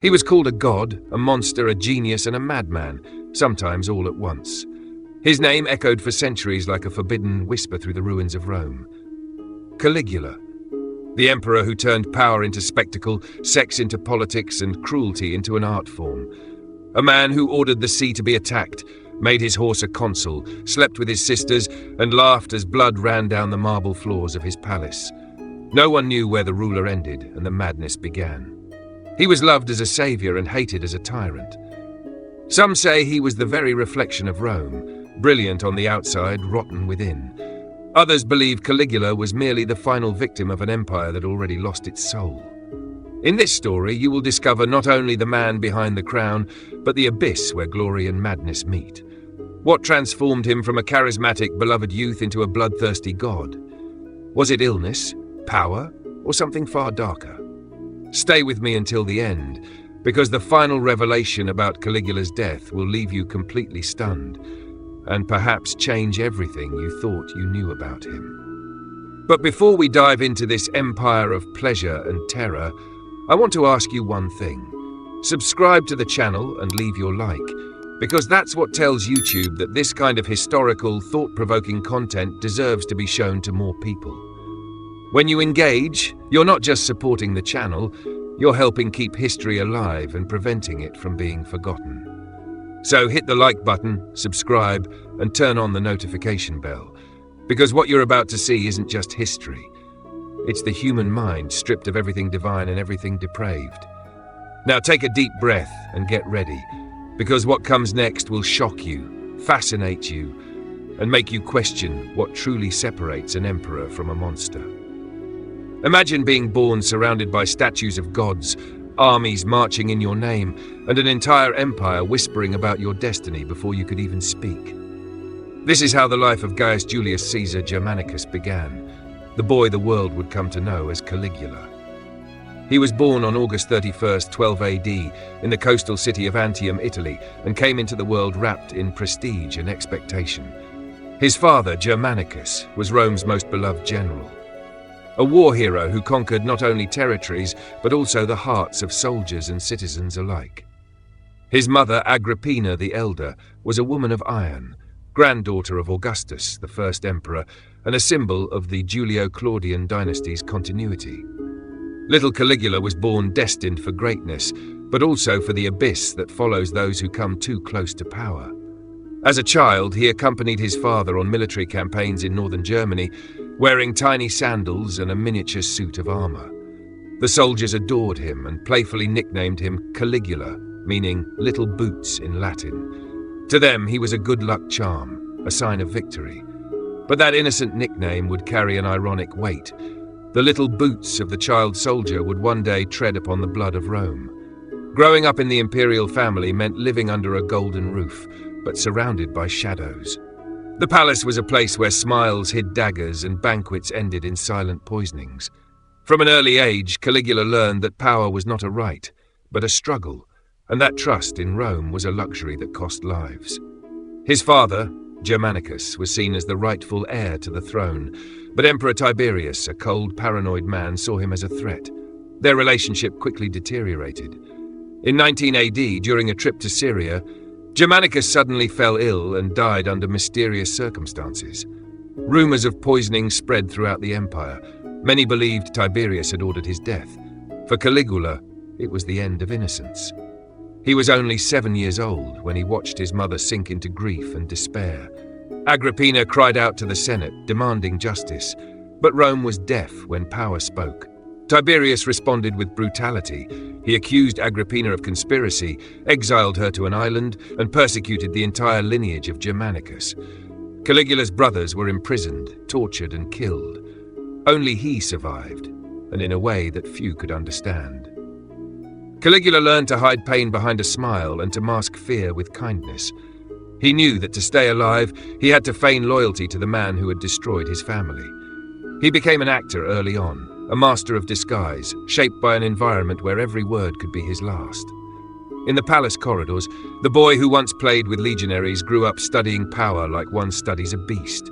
He was called a god, a monster, a genius, and a madman, sometimes all at once. His name echoed for centuries like a forbidden whisper through the ruins of Rome. Caligula, the emperor who turned power into spectacle, sex into politics, and cruelty into an art form. A man who ordered the sea to be attacked, made his horse a consul, slept with his sisters, and laughed as blood ran down the marble floors of his palace. No one knew where the ruler ended and the madness began. He was loved as a savior and hated as a tyrant. Some say he was the very reflection of Rome, brilliant on the outside, rotten within. Others believe Caligula was merely the final victim of an empire that already lost its soul. In this story, you will discover not only the man behind the crown, but the abyss where glory and madness meet. What transformed him from a charismatic, beloved youth into a bloodthirsty god? Was it illness, power, or something far darker? Stay with me until the end, because the final revelation about Caligula's death will leave you completely stunned, and perhaps change everything you thought you knew about him. But before we dive into this empire of pleasure and terror, I want to ask you one thing. Subscribe to the channel and leave your like, because that's what tells YouTube that this kind of historical, thought-provoking content deserves to be shown to more people. When you engage, you're not just supporting the channel, you're helping keep history alive and preventing it from being forgotten. So hit the like button, subscribe, and turn on the notification bell, because what you're about to see isn't just history. It's the human mind stripped of everything divine and everything depraved. Now take a deep breath and get ready, because what comes next will shock you, fascinate you, and make you question what truly separates an emperor from a monster. Imagine being born surrounded by statues of gods, armies marching in your name, and an entire empire whispering about your destiny before you could even speak. This is how the life of Gaius Julius Caesar Germanicus began, the boy the world would come to know as Caligula. He was born on August 31st, 12 AD, in the coastal city of Antium, Italy, and came into the world wrapped in prestige and expectation. His father, Germanicus, was Rome's most beloved general. A war hero who conquered not only territories, but also the hearts of soldiers and citizens alike. His mother, Agrippina the Elder, was a woman of iron, granddaughter of Augustus, the first emperor, and a symbol of the Julio-Claudian dynasty's continuity. Little Caligula was born destined for greatness, but also for the abyss that follows those who come too close to power. As a child, he accompanied his father on military campaigns in northern Germany, wearing tiny sandals and a miniature suit of armor. The soldiers adored him and playfully nicknamed him Caligula, meaning little boots in Latin. To them, he was a good luck charm, a sign of victory. But that innocent nickname would carry an ironic weight. The little boots of the child soldier would one day tread upon the blood of Rome. Growing up in the imperial family meant living under a golden roof, but surrounded by shadows. The palace was a place where smiles hid daggers and banquets ended in silent poisonings. From an early age, Caligula learned that power was not a right, but a struggle, and that trust in Rome was a luxury that cost lives. His father, Germanicus, was seen as the rightful heir to the throne, but Emperor Tiberius, a cold, paranoid man, saw him as a threat. Their relationship quickly deteriorated. In 19 AD, during a trip to Syria, Germanicus suddenly fell ill and died under mysterious circumstances. Rumors of poisoning spread throughout the empire. Many believed Tiberius had ordered his death. For Caligula, it was the end of innocence. He was only 7 years old when he watched his mother sink into grief and despair. Agrippina cried out to the Senate, demanding justice, but Rome was deaf when power spoke. Tiberius responded with brutality. He accused Agrippina of conspiracy, exiled her to an island, and persecuted the entire lineage of Germanicus. Caligula's brothers were imprisoned, tortured, and killed. Only he survived, and in a way that few could understand. Caligula learned to hide pain behind a smile and to mask fear with kindness. He knew that to stay alive, he had to feign loyalty to the man who had destroyed his family. He became an actor early on, a master of disguise, shaped by an environment where every word could be his last. In the palace corridors, the boy who once played with legionaries grew up studying power like one studies a beast.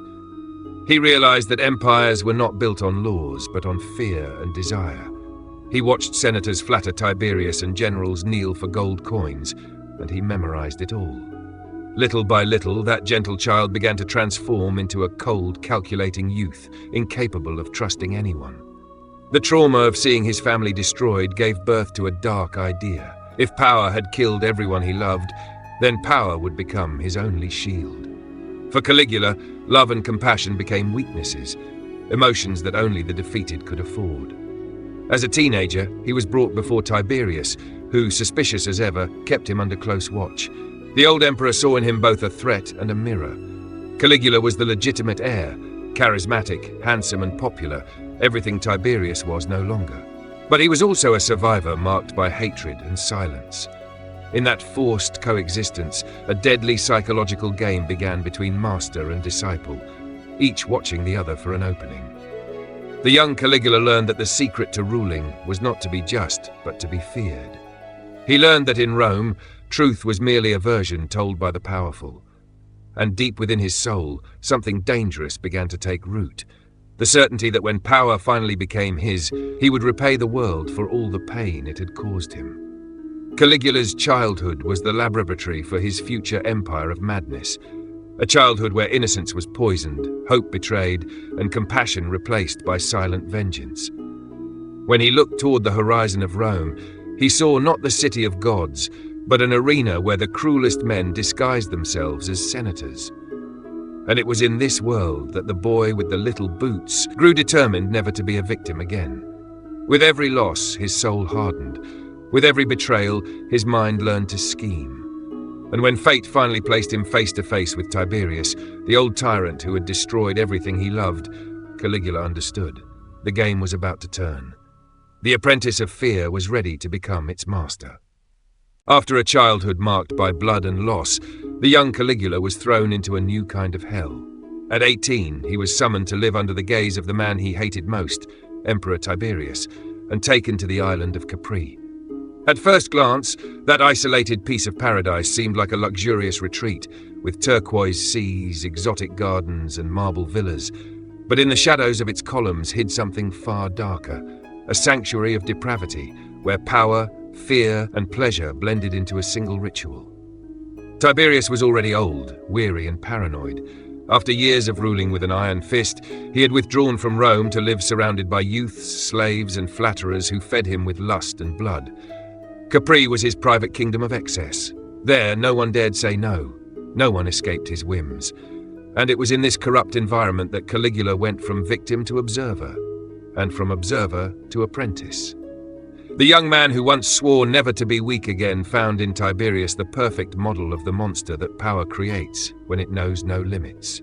He realized that empires were not built on laws, but on fear and desire. He watched senators flatter Tiberius and generals kneel for gold coins, and he memorized it all. Little by little, that gentle child began to transform into a cold, calculating youth, incapable of trusting anyone. The trauma of seeing his family destroyed gave birth to a dark idea. If power had killed everyone he loved, then power would become his only shield. For Caligula, love and compassion became weaknesses, emotions that only the defeated could afford. As a teenager, he was brought before Tiberius, who, suspicious as ever, kept him under close watch. The old emperor saw in him both a threat and a mirror. Caligula was the legitimate heir, charismatic, handsome and popular, everything Tiberius was no longer. But he was also a survivor marked by hatred and silence. In that forced coexistence, a deadly psychological game began between master and disciple, each watching the other for an opening. The young Caligula learned that the secret to ruling was not to be just, but to be feared. He learned that in Rome, truth was merely a version told by the powerful. And deep within his soul, something dangerous began to take root. The certainty that when power finally became his, he would repay the world for all the pain it had caused him. Caligula's childhood was the laboratory for his future empire of madness, a childhood where innocence was poisoned, hope betrayed, and compassion replaced by silent vengeance. When he looked toward the horizon of Rome, he saw not the city of gods, but an arena where the cruelest men disguised themselves as senators. And it was in this world that the boy with the little boots grew determined never to be a victim again. With every loss, his soul hardened. With every betrayal, his mind learned to scheme. And when fate finally placed him face to face with Tiberius, the old tyrant who had destroyed everything he loved, Caligula understood. The game was about to turn. The apprentice of fear was ready to become its master. After a childhood marked by blood and loss, the young Caligula was thrown into a new kind of hell. At 18, he was summoned to live under the gaze of the man he hated most, Emperor Tiberius, and taken to the island of Capri. At first glance, that isolated piece of paradise seemed like a luxurious retreat, with turquoise seas, exotic gardens, and marble villas. But in the shadows of its columns hid something far darker, a sanctuary of depravity, where power, fear, and pleasure blended into a single ritual. Tiberius was already old, weary, and paranoid. After years of ruling with an iron fist, he had withdrawn from Rome to live surrounded by youths, slaves, and flatterers who fed him with lust and blood. Capri was his private kingdom of excess. There, no one dared say no. No one escaped his whims. And it was in this corrupt environment that Caligula went from victim to observer, and from observer to apprentice. The young man who once swore never to be weak again found in Tiberius the perfect model of the monster that power creates when it knows no limits.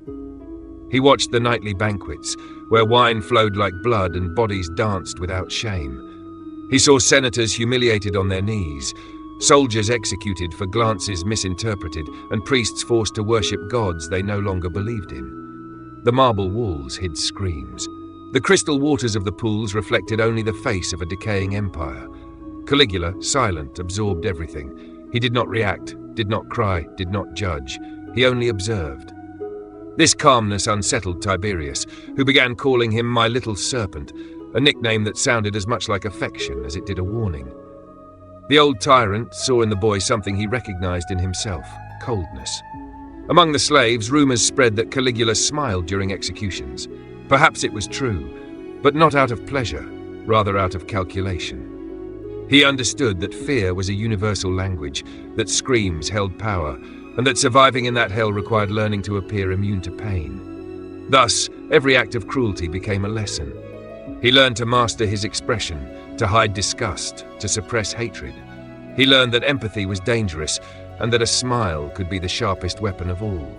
He watched the nightly banquets, where wine flowed like blood and bodies danced without shame. He saw senators humiliated on their knees, soldiers executed for glances misinterpreted, and priests forced to worship gods they no longer believed in. The marble walls hid screams. The crystal waters of the pools reflected only the face of a decaying empire. Caligula, silent, absorbed everything. He did not react, did not cry, did not judge. He only observed. This calmness unsettled Tiberius, who began calling him "my little serpent," a nickname that sounded as much like affection as it did a warning. The old tyrant saw in the boy something he recognized in himself: coldness. Among the slaves, rumors spread that Caligula smiled during executions. Perhaps it was true, but not out of pleasure, rather out of calculation. He understood that fear was a universal language, that screams held power, and that surviving in that hell required learning to appear immune to pain. Thus, every act of cruelty became a lesson. He learned to master his expression, to hide disgust, to suppress hatred. He learned that empathy was dangerous, and that a smile could be the sharpest weapon of all.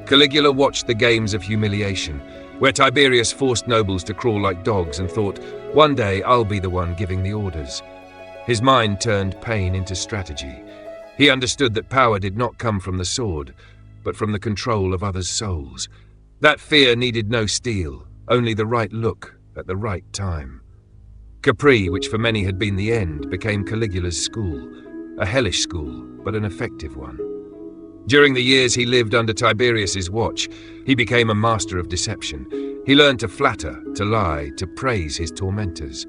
Caligula watched the games of humiliation, where Tiberius forced nobles to crawl like dogs and thought, "One day I'll be the one giving the orders." His mind turned pain into strategy. He understood that power did not come from the sword, but from the control of others' souls. That fear needed no steel, only the right look at the right time. Capri, which for many had been the end, became Caligula's school, a hellish school, but an effective one. During the years he lived under Tiberius's watch, he became a master of deception. He learned to flatter, to lie, to praise his tormentors.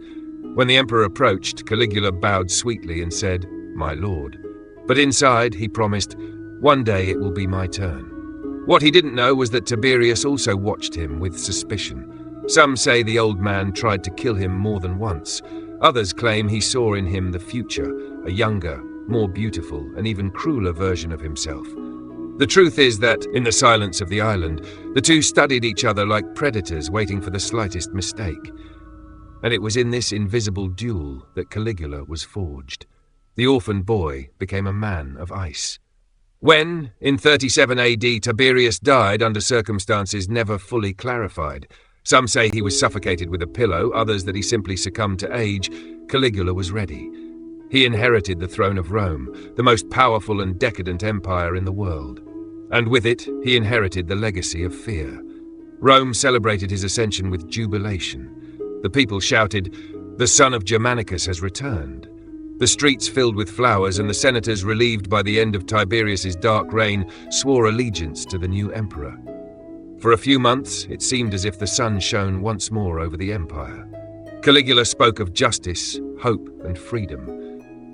When the emperor approached, Caligula bowed sweetly and said, "My lord." But inside, he promised, "One day it will be my turn." What he didn't know was that Tiberius also watched him with suspicion. Some say the old man tried to kill him more than once. Others claim he saw in him the future, a younger, more beautiful, and even crueler version of himself. The truth is that, in the silence of the island, the two studied each other like predators waiting for the slightest mistake. And it was in this invisible duel that Caligula was forged. The orphan boy became a man of ice. When, in 37 AD, Tiberius died under circumstances never fully clarified, some say he was suffocated with a pillow, others that he simply succumbed to age, Caligula was ready. He inherited the throne of Rome, the most powerful and decadent empire in the world. And with it, he inherited the legacy of fear. Rome celebrated his ascension with jubilation. The people shouted, "The son of Germanicus has returned." The streets filled with flowers, and the senators, relieved by the end of Tiberius's dark reign, swore allegiance to the new emperor. For a few months, it seemed as if the sun shone once more over the empire. Caligula spoke of justice, hope, and freedom.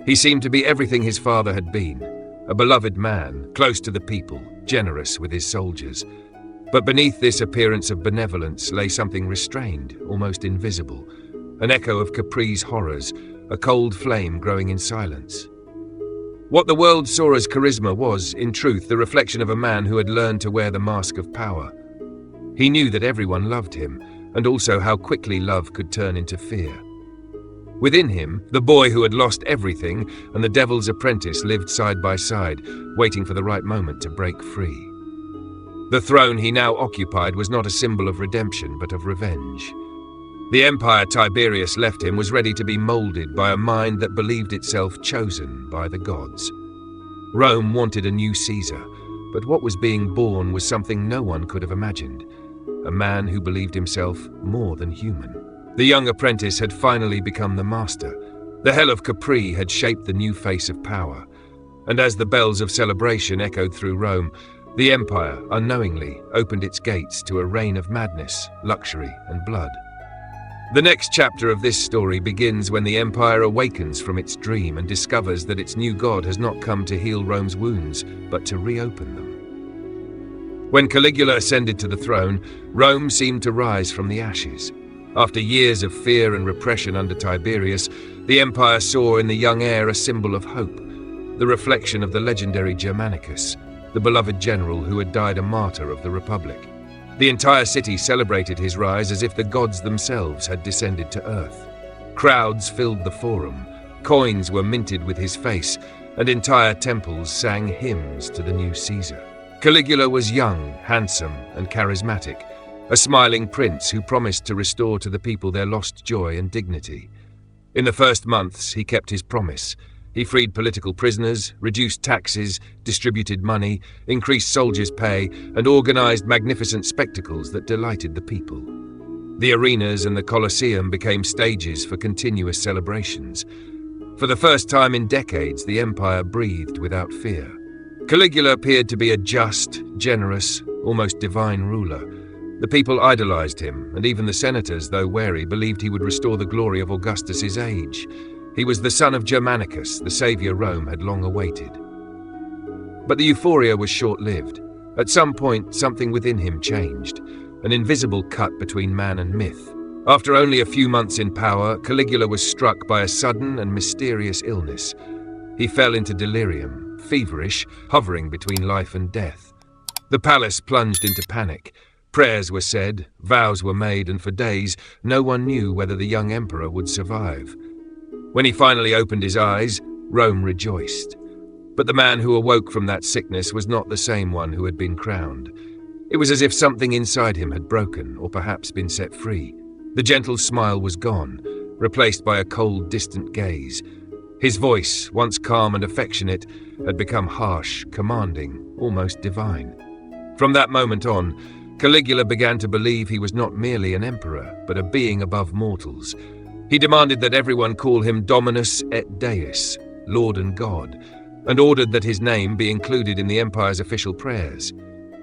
He seemed to be everything his father had been, a beloved man, close to the people, generous with his soldiers. But beneath this appearance of benevolence lay something restrained, almost invisible, an echo of Capri's horrors, a cold flame growing in silence. What the world saw as charisma was, in truth, the reflection of a man who had learned to wear the mask of power. He knew that everyone loved him, and also how quickly love could turn into fear. Within him, the boy who had lost everything and the devil's apprentice lived side by side, waiting for the right moment to break free. The throne he now occupied was not a symbol of redemption, but of revenge. The empire Tiberius left him was ready to be molded by a mind that believed itself chosen by the gods. Rome wanted a new Caesar, but what was being born was something no one could have imagined, a man who believed himself more than human. The young apprentice had finally become the master. The hell of Capri had shaped the new face of power, and as the bells of celebration echoed through Rome, the empire, unknowingly, opened its gates to a reign of madness, luxury, and blood. The next chapter of this story begins when the empire awakens from its dream and discovers that its new god has not come to heal Rome's wounds, but to reopen them. When Caligula ascended to the throne, Rome seemed to rise from the ashes. After years of fear and repression under Tiberius, the empire saw in the young heir a symbol of hope, the reflection of the legendary Germanicus, the beloved general who had died a martyr of the Republic. The entire city celebrated his rise as if the gods themselves had descended to earth. Crowds filled the forum, coins were minted with his face, and entire temples sang hymns to the new Caesar. Caligula was young, handsome, and charismatic, a smiling prince who promised to restore to the people their lost joy and dignity. In the first months, he kept his promise. He freed political prisoners, reduced taxes, distributed money, increased soldiers' pay, and organized magnificent spectacles that delighted the people. The arenas and the Colosseum became stages for continuous celebrations. For the first time in decades, the empire breathed without fear. Caligula appeared to be a just, generous, almost divine ruler. The people idolized him, and even the senators, though wary, believed he would restore the glory of Augustus's age. He was the son of Germanicus, the savior Rome had long awaited. But the euphoria was short-lived. At some point, something within him changed, an invisible cut between man and myth. After only a few months in power, Caligula was struck by a sudden and mysterious illness. He fell into delirium, feverish, hovering between life and death. The palace plunged into panic. Prayers were said, vows were made, and for days, no one knew whether the young emperor would survive. When he finally opened his eyes, Rome rejoiced. But the man who awoke from that sickness was not the same one who had been crowned. It was as if something inside him had broken, or perhaps been set free. The gentle smile was gone, replaced by a cold, distant gaze. His voice, once calm and affectionate, had become harsh, commanding, almost divine. From that moment on, Caligula began to believe he was not merely an emperor, but a being above mortals. He demanded that everyone call him Dominus et Deus, Lord and God, and ordered that his name be included in the empire's official prayers.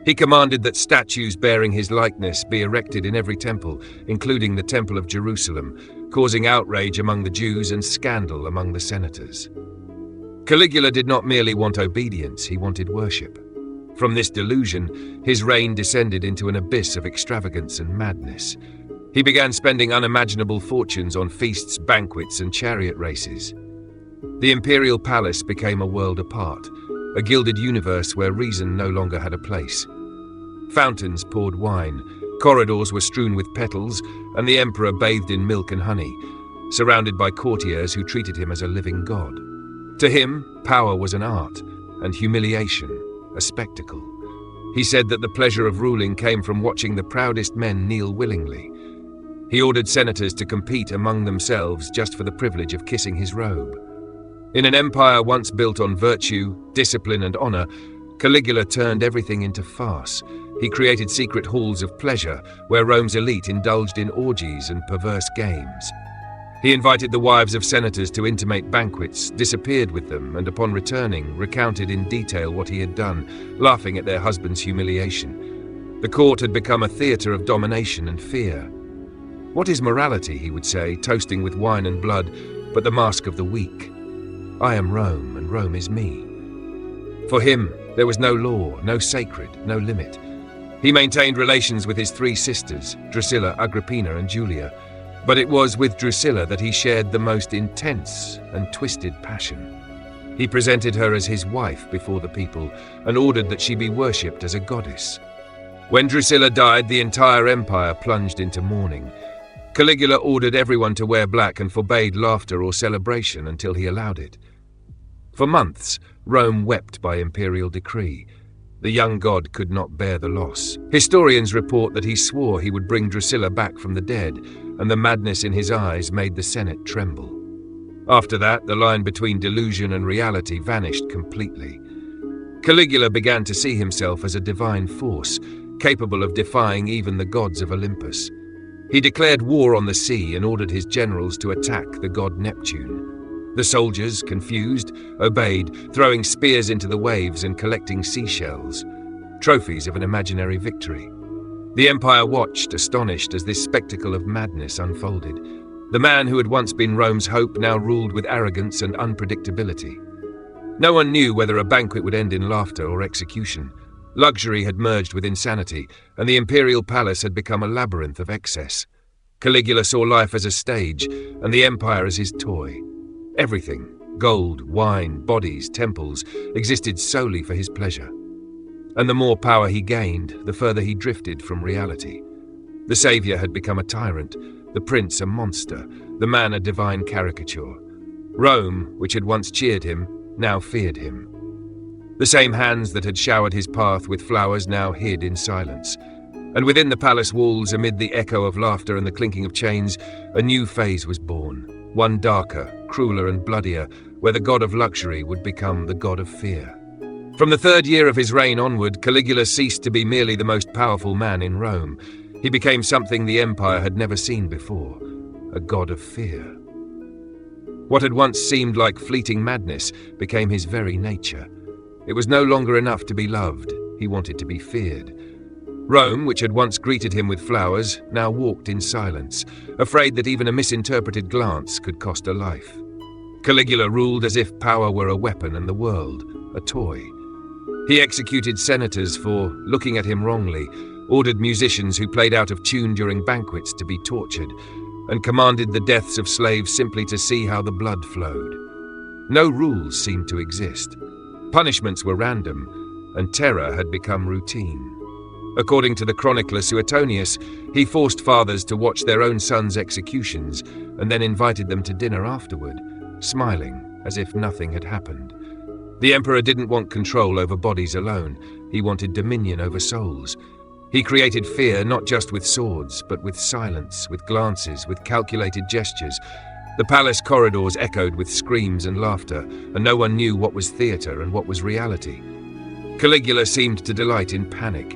He commanded that statues bearing his likeness be erected in every temple, including the Temple of Jerusalem, causing outrage among the Jews and scandal among the senators. Caligula did not merely want obedience, he wanted worship. From this delusion, his reign descended into an abyss of extravagance and madness. He began spending unimaginable fortunes on feasts, banquets, and chariot races. The imperial palace became a world apart, a gilded universe where reason no longer had a place. Fountains poured wine, corridors were strewn with petals, and the emperor bathed in milk and honey, surrounded by courtiers who treated him as a living god. To him, power was an art, and humiliation a spectacle. He said that the pleasure of ruling came from watching the proudest men kneel willingly. He ordered senators to compete among themselves just for the privilege of kissing his robe. In an empire once built on virtue, discipline, and honor, Caligula turned everything into farce. He created secret halls of pleasure where Rome's elite indulged in orgies and perverse games. He invited the wives of senators to intimate banquets, disappeared with them, and upon returning, recounted in detail what he had done, laughing at their husband's humiliation. The court had become a theater of domination and fear. "What is morality," he would say, toasting with wine and blood, "but the mask of the weak? I am Rome, and Rome is me." For him, there was no law, no sacred, no limit. He maintained relations with his three sisters, Drusilla, Agrippina, and Julia. But it was with Drusilla that he shared the most intense and twisted passion. He presented her as his wife before the people and ordered that she be worshipped as a goddess. When Drusilla died, the entire empire plunged into mourning. Caligula ordered everyone to wear black and forbade laughter or celebration until he allowed it. For months, Rome wept by imperial decree. The young god could not bear the loss. Historians report that he swore he would bring Drusilla back from the dead, and the madness in his eyes made the Senate tremble. After that, the line between delusion and reality vanished completely. Caligula began to see himself as a divine force, capable of defying even the gods of Olympus. He declared war on the sea and ordered his generals to attack the god Neptune. The soldiers, confused, obeyed, throwing spears into the waves and collecting seashells, trophies of an imaginary victory. The empire watched, astonished, as this spectacle of madness unfolded. The man who had once been Rome's hope now ruled with arrogance and unpredictability. No one knew whether a banquet would end in laughter or execution. Luxury had merged with insanity, and the imperial palace had become a labyrinth of excess. Caligula saw life as a stage, and the empire as his toy. Everything, gold, wine, bodies, temples, existed solely for his pleasure. And the more power he gained, the further he drifted from reality. The savior had become a tyrant, the prince a monster, the man a divine caricature. Rome, which had once cheered him, now feared him. The same hands that had showered his path with flowers now hid in silence. And within the palace walls, amid the echo of laughter and the clinking of chains, a new phase was born. One darker, crueler and bloodier, where the god of luxury would become the god of fear. From the third year of his reign onward, Caligula ceased to be merely the most powerful man in Rome. He became something the empire had never seen before, a god of fear. What had once seemed like fleeting madness became his very nature. It was no longer enough to be loved, he wanted to be feared. Rome, which had once greeted him with flowers, now walked in silence, afraid that even a misinterpreted glance could cost a life. Caligula ruled as if power were a weapon and the world a toy. He executed senators for looking at him wrongly, ordered musicians who played out of tune during banquets to be tortured, and commanded the deaths of slaves simply to see how the blood flowed. No rules seemed to exist. Punishments were random, and terror had become routine. According to the chronicler Suetonius, he forced fathers to watch their own sons' executions and then invited them to dinner afterward, smiling as if nothing had happened. The emperor didn't want control over bodies alone, he wanted dominion over souls. He created fear not just with swords, but with silence, with glances, with calculated gestures. The palace corridors echoed with screams and laughter, and no one knew what was theater and what was reality. Caligula seemed to delight in panic.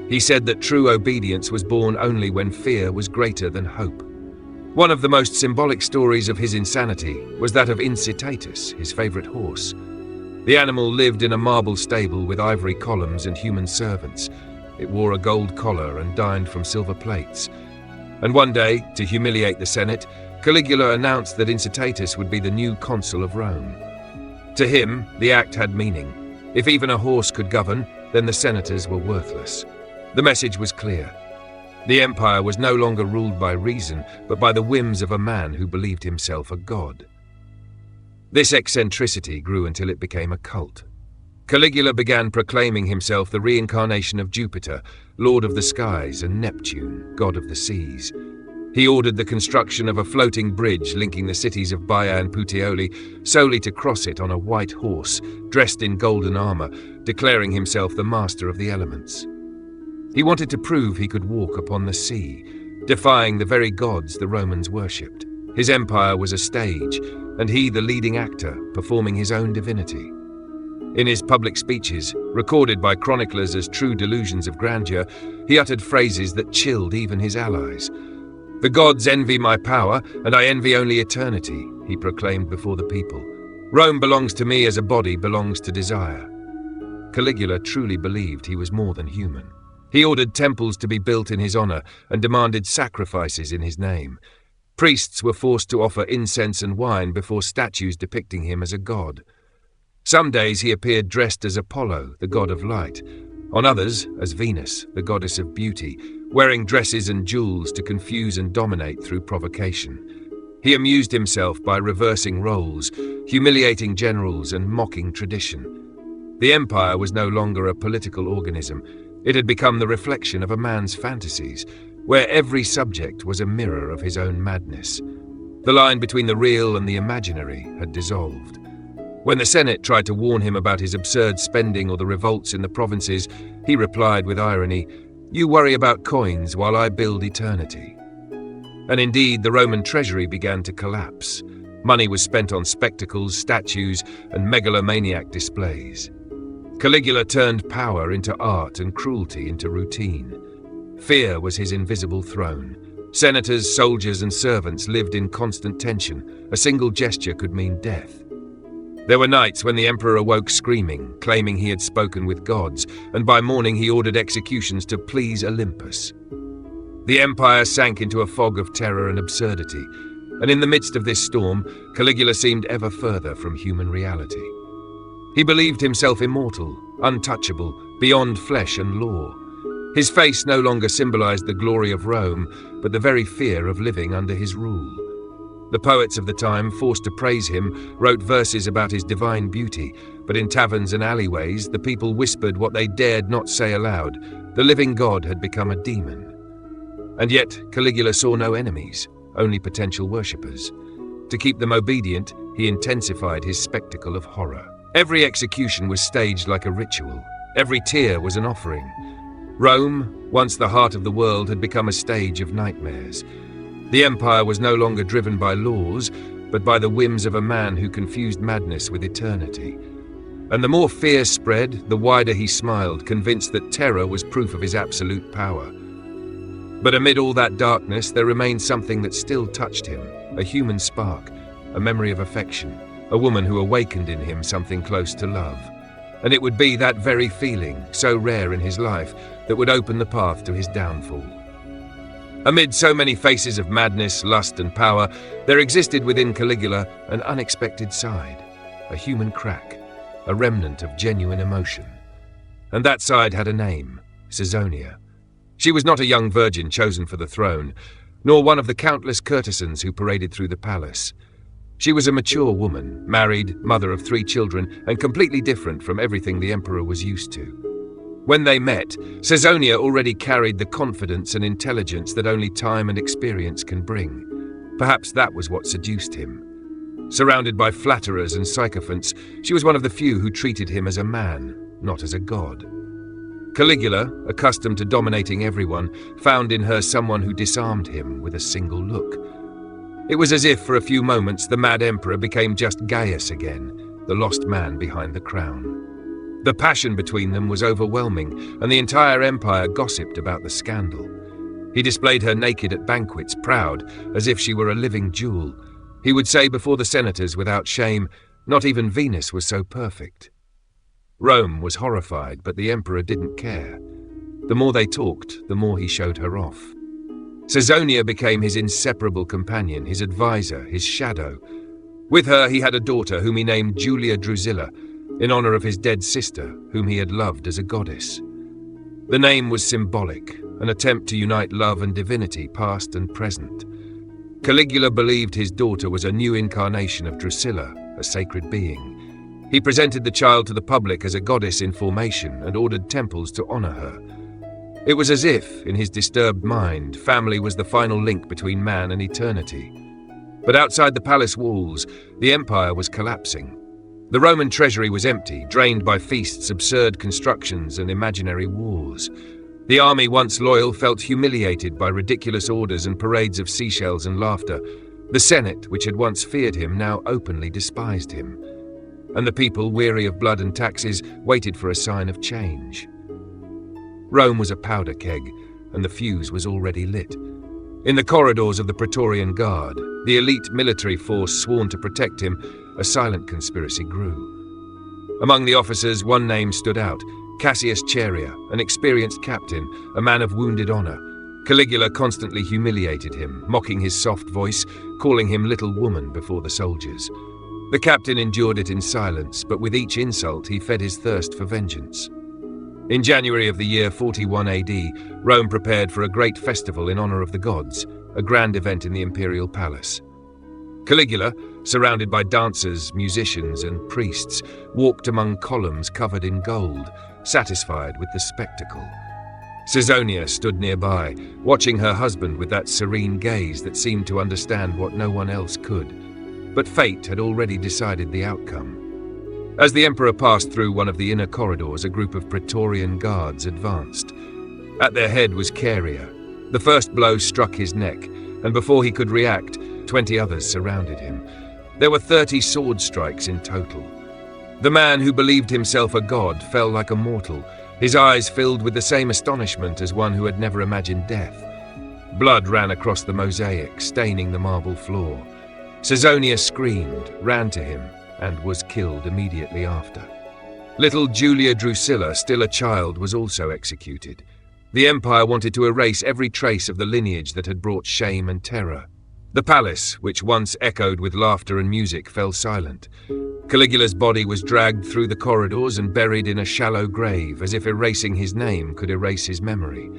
He said that true obedience was born only when fear was greater than hope. One of the most symbolic stories of his insanity was that of Incitatus, his favorite horse. The animal lived in a marble stable with ivory columns and human servants. It wore a gold collar and dined from silver plates. And one day, to humiliate the Senate, Caligula announced that Incitatus would be the new consul of Rome. To him, the act had meaning. If even a horse could govern, then the senators were worthless. The message was clear. The empire was no longer ruled by reason, but by the whims of a man who believed himself a god. This eccentricity grew until it became a cult. Caligula began proclaiming himself the reincarnation of Jupiter, lord of the skies, and Neptune, god of the seas. He ordered the construction of a floating bridge linking the cities of Baia and Puteoli solely to cross it on a white horse, dressed in golden armor, declaring himself the master of the elements. He wanted to prove he could walk upon the sea, defying the very gods the Romans worshipped. His empire was a stage, and he the leading actor, performing his own divinity. In his public speeches, recorded by chroniclers as true delusions of grandeur, he uttered phrases that chilled even his allies. "The gods envy my power, and I envy only eternity," he proclaimed before the people. "Rome belongs to me as a body belongs to desire." Caligula truly believed he was more than human. He ordered temples to be built in his honor and demanded sacrifices in his name. Priests were forced to offer incense and wine before statues depicting him as a god. Some days he appeared dressed as Apollo, the god of light. On others, as Venus, the goddess of beauty, wearing dresses and jewels to confuse and dominate through provocation. He amused himself by reversing roles, humiliating generals and mocking tradition. The empire was no longer a political organism. It had become the reflection of a man's fantasies, where every subject was a mirror of his own madness. The line between the real and the imaginary had dissolved. When the Senate tried to warn him about his absurd spending or the revolts in the provinces, he replied with irony, "You worry about coins while I build eternity." And indeed, the Roman treasury began to collapse. Money was spent on spectacles, statues, and megalomaniac displays. Caligula turned power into art and cruelty into routine. Fear was his invisible throne. Senators, soldiers, and servants lived in constant tension. A single gesture could mean death. There were nights when the emperor awoke screaming, claiming he had spoken with gods, and by morning he ordered executions to please Olympus. The empire sank into a fog of terror and absurdity, and in the midst of this storm, Caligula seemed ever further from human reality. He believed himself immortal, untouchable, beyond flesh and law. His face no longer symbolized the glory of Rome, but the very fear of living under his rule. The poets of the time, forced to praise him, wrote verses about his divine beauty, but in taverns and alleyways, the people whispered what they dared not say aloud. The living god had become a demon. And yet, Caligula saw no enemies, only potential worshippers. To keep them obedient, he intensified his spectacle of horror. Every execution was staged like a ritual. Every tear was an offering. Rome, once the heart of the world, had become a stage of nightmares. The empire was no longer driven by laws, but by the whims of a man who confused madness with eternity. And the more fear spread, the wider he smiled, convinced that terror was proof of his absolute power. But amid all that darkness, there remained something that still touched him, a human spark, a memory of affection, a woman who awakened in him something close to love. And it would be that very feeling, so rare in his life, that would open the path to his downfall. Amid so many faces of madness, lust, and power, there existed within Caligula an unexpected side, a human crack, a remnant of genuine emotion. And that side had a name, Caesonia. She was not a young virgin chosen for the throne, nor one of the countless courtesans who paraded through the palace. She was a mature woman, married, mother of 3 children, and completely different from everything the emperor was used to. When they met, Caesonia already carried the confidence and intelligence that only time and experience can bring. Perhaps that was what seduced him. Surrounded by flatterers and sycophants, she was one of the few who treated him as a man, not as a god. Caligula, accustomed to dominating everyone, found in her someone who disarmed him with a single look. It was as if for a few moments the mad emperor became just Gaius again, the lost man behind the crown. The passion between them was overwhelming, and the entire empire gossiped about the scandal. He displayed her naked at banquets, proud, as if she were a living jewel. He would say before the senators without shame, "Not even Venus was so perfect." Rome was horrified, but the emperor didn't care. The more they talked, the more he showed her off. Caesonia became his inseparable companion, his advisor, his shadow. With her he had a daughter whom he named Julia Drusilla, in honor of his dead sister, whom he had loved as a goddess. The name was symbolic, an attempt to unite love and divinity, past and present. Caligula believed his daughter was a new incarnation of Drusilla, a sacred being. He presented the child to the public as a goddess in formation and ordered temples to honor her. It was as if, in his disturbed mind, family was the final link between man and eternity. But outside the palace walls, the empire was collapsing. The Roman treasury was empty, drained by feasts, absurd constructions, and imaginary wars. The army, once loyal, felt humiliated by ridiculous orders and parades of seashells and laughter. The Senate, which had once feared him, now openly despised him. And the people, weary of blood and taxes, waited for a sign of change. Rome was a powder keg, and the fuse was already lit. In the corridors of the Praetorian Guard, the elite military force sworn to protect him, a silent conspiracy grew. Among the officers, one name stood out: Cassius Chaerea, an experienced captain, a man of wounded honor. Caligula constantly humiliated him, mocking his soft voice, calling him little woman before the soldiers. The captain endured it in silence, but with each insult he fed his thirst for vengeance. In January of the year 41 AD, Rome prepared for a great festival in honor of the gods, a grand event in the imperial palace. Caligula, surrounded by dancers, musicians, and priests, walked among columns covered in gold, satisfied with the spectacle. Caesonia stood nearby, watching her husband with that serene gaze that seemed to understand what no one else could. But fate had already decided the outcome. As the emperor passed through one of the inner corridors, a group of Praetorian guards advanced. At their head was Chaerea. The first blow struck his neck, and before he could react, 20 others surrounded him. There were 30 sword strikes in total. The man who believed himself a god fell like a mortal, his eyes filled with the same astonishment as one who had never imagined death. Blood ran across the mosaic, staining the marble floor. Caesonia screamed, ran to him, and was killed immediately after. Little Julia Drusilla, still a child, was also executed. The empire wanted to erase every trace of the lineage that had brought shame and terror. The palace, which once echoed with laughter and music, fell silent. Caligula's body was dragged through the corridors and buried in a shallow grave, as if erasing his name could erase his memory.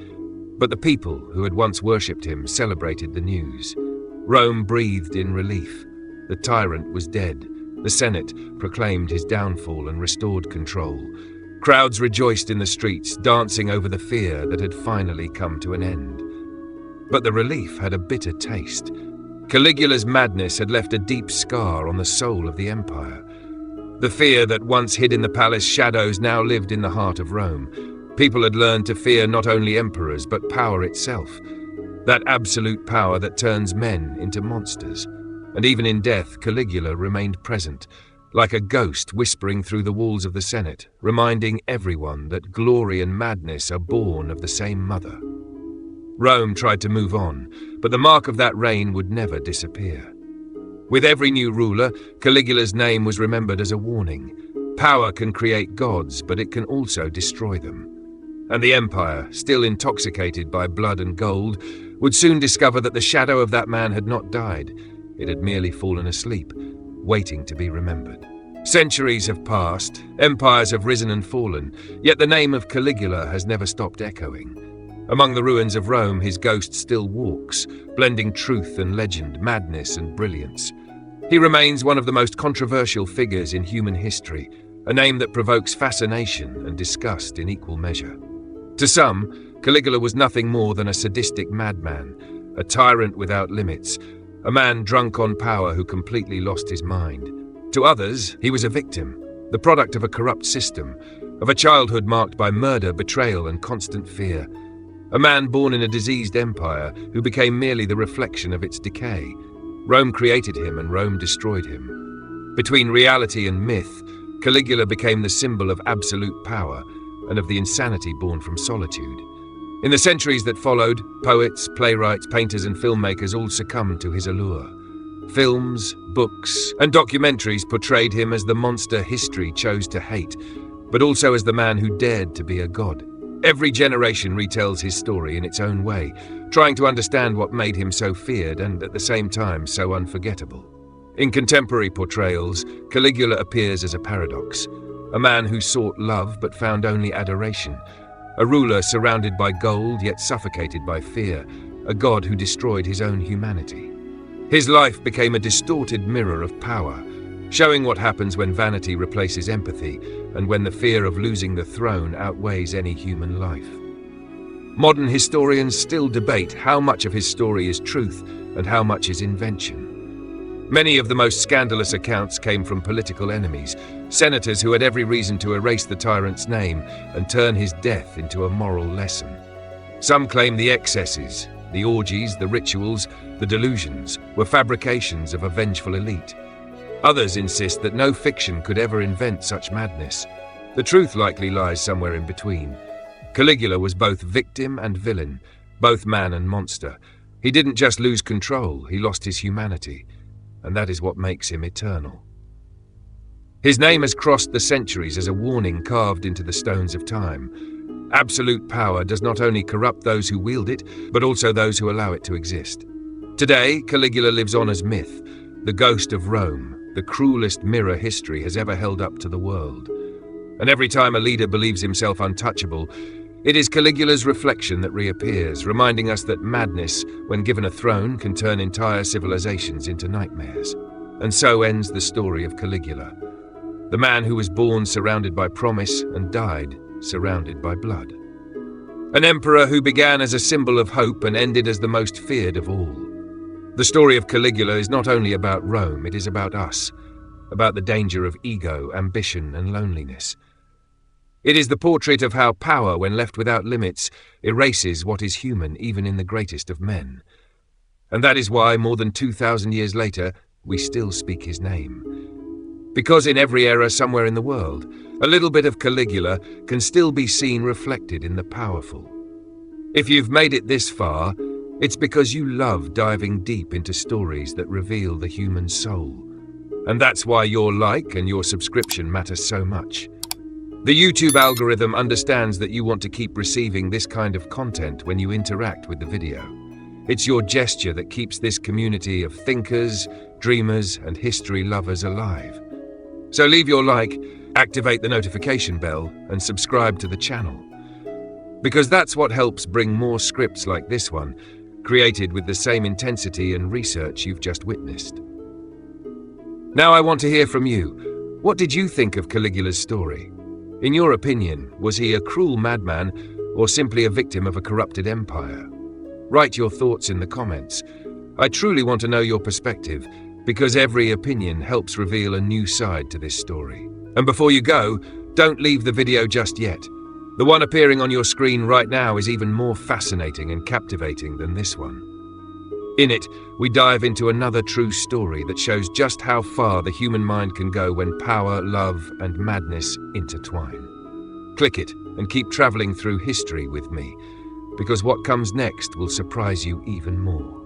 But the people who had once worshipped him celebrated the news. Rome breathed in relief. The tyrant was dead. The Senate proclaimed his downfall and restored control. Crowds rejoiced in the streets, dancing over the fear that had finally come to an end. But the relief had a bitter taste. Caligula's madness had left a deep scar on the soul of the empire. The fear that once hid in the palace shadows now lived in the heart of Rome. People had learned to fear not only emperors, but power itself. That absolute power that turns men into monsters. And even in death, Caligula remained present, like a ghost whispering through the walls of the Senate, reminding everyone that glory and madness are born of the same mother. Rome tried to move on, but the mark of that reign would never disappear. With every new ruler, Caligula's name was remembered as a warning. Power can create gods, but it can also destroy them. And the empire, still intoxicated by blood and gold, would soon discover that the shadow of that man had not died. It had merely fallen asleep, waiting to be remembered. Centuries have passed, empires have risen and fallen, yet the name of Caligula has never stopped echoing. Among the ruins of Rome, his ghost still walks, blending truth and legend, madness and brilliance. He remains one of the most controversial figures in human history, a name that provokes fascination and disgust in equal measure. To some, Caligula was nothing more than a sadistic madman, a tyrant without limits, a man drunk on power who completely lost his mind. To others, he was a victim, the product of a corrupt system, of a childhood marked by murder, betrayal, and constant fear. A man born in a diseased empire who became merely the reflection of its decay. Rome created him and Rome destroyed him. Between reality and myth, Caligula became the symbol of absolute power and of the insanity born from solitude. In the centuries that followed, poets, playwrights, painters, and filmmakers all succumbed to his allure. Films, books, and documentaries portrayed him as the monster history chose to hate, but also as the man who dared to be a god. Every generation retells his story in its own way, trying to understand what made him so feared and at the same time so unforgettable. In contemporary portrayals, Caligula appears as a paradox, a man who sought love but found only adoration, a ruler surrounded by gold yet suffocated by fear, a god who destroyed his own humanity. His life became a distorted mirror of power, showing what happens when vanity replaces empathy and when the fear of losing the throne outweighs any human life. Modern historians still debate how much of his story is truth and how much is invention. Many of the most scandalous accounts came from political enemies, senators who had every reason to erase the tyrant's name and turn his death into a moral lesson. Some claim the excesses, the orgies, the rituals, the delusions, were fabrications of a vengeful elite. Others insist that no fiction could ever invent such madness. The truth likely lies somewhere in between. Caligula was both victim and villain, both man and monster. He didn't just lose control, he lost his humanity. And that is what makes him eternal. His name has crossed the centuries as a warning carved into the stones of time. Absolute power does not only corrupt those who wield it, but also those who allow it to exist. Today, Caligula lives on as myth, the ghost of Rome, the cruelest mirror history has ever held up to the world. And every time a leader believes himself untouchable, it is Caligula's reflection that reappears, reminding us that madness, when given a throne, can turn entire civilizations into nightmares. And so ends the story of Caligula, the man who was born surrounded by promise and died surrounded by blood. An emperor who began as a symbol of hope and ended as the most feared of all. The story of Caligula is not only about Rome, it is about us, about the danger of ego, ambition, and loneliness. It is the portrait of how power, when left without limits, erases what is human even in the greatest of men. And that is why, more than 2,000 years later, we still speak his name. Because in every era somewhere in the world, a little bit of Caligula can still be seen reflected in the powerful. If you've made it this far, it's because you love diving deep into stories that reveal the human soul. And that's why your like and your subscription matter so much. The YouTube algorithm understands that you want to keep receiving this kind of content when you interact with the video. It's your gesture that keeps this community of thinkers, dreamers, and history lovers alive. So leave your like, activate the notification bell, and subscribe to the channel. Because that's what helps bring more scripts like this one, created with the same intensity and research you've just witnessed. Now I want to hear from you. What did you think of Caligula's story? In your opinion, was he a cruel madman or simply a victim of a corrupted empire? Write your thoughts in the comments. I truly want to know your perspective, because every opinion helps reveal a new side to this story. And before you go, don't leave the video just yet. The one appearing on your screen right now is even more fascinating and captivating than this one. In it, we dive into another true story that shows just how far the human mind can go when power, love, and madness intertwine. Click it and keep traveling through history with me, because what comes next will surprise you even more.